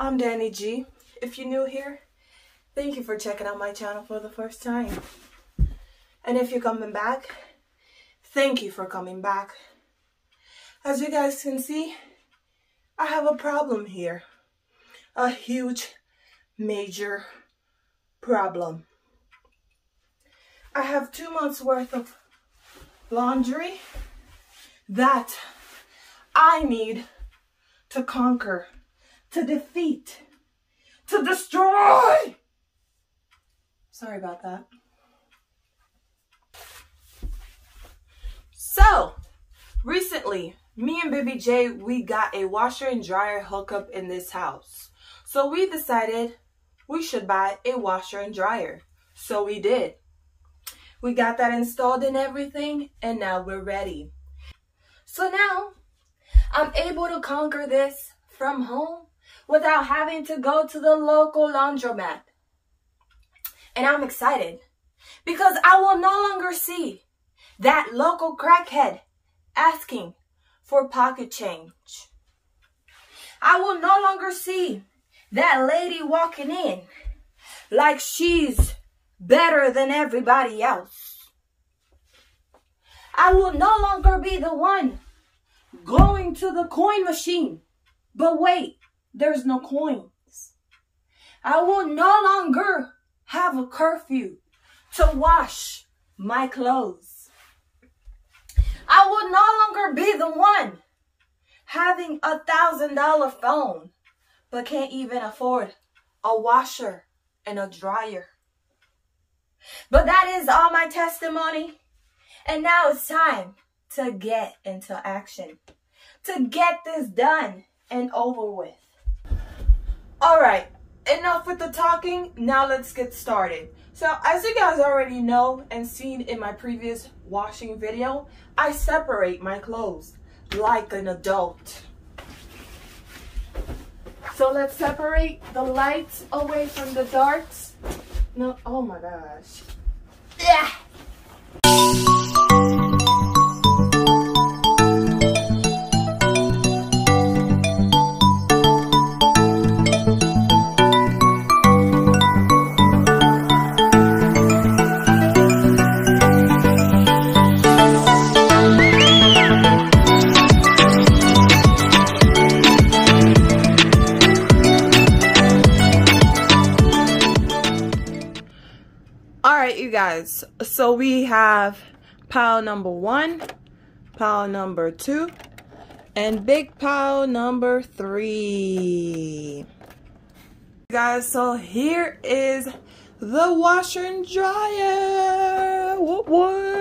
I'm Danny G. If you're new here, thank you for checking out my channel for the first time. And if you're coming back, thank you for coming back. As you guys can see, I have a problem here. A huge, major problem. I have 2 months worth of laundry that I need to conquer, to defeat, to destroy. Sorry about that. So, recently, me and Baby J, we got a washer and dryer hookup in this house. So we decided we should buy a washer and dryer. So we did. We got that installed and everything, and now we're ready. So now, I'm able to conquer this from home without having to go to the local laundromat. And I'm excited because I will no longer see that local crackhead asking for pocket change. I will no longer see that lady walking in like she's better than everybody else. I will no longer be the one going to the coin machine. But wait, there's no coins. I will no longer have a curfew to wash my clothes. I will no longer be the one having $1,000 phone but can't even afford a washer and a dryer. But that is all my testimony. And now it's time to get into action. To get this done and over with. Alright, enough with the talking. Now let's get started. So as you guys already know and seen in my previous washing video, I separate my clothes like an adult. So let's separate the lights away from the darks. No, oh my gosh. Yeah. Alright, you guys, so we have pile number 1, pile number 2, and big pile number 3. Guys, so here is the washer and dryer. What?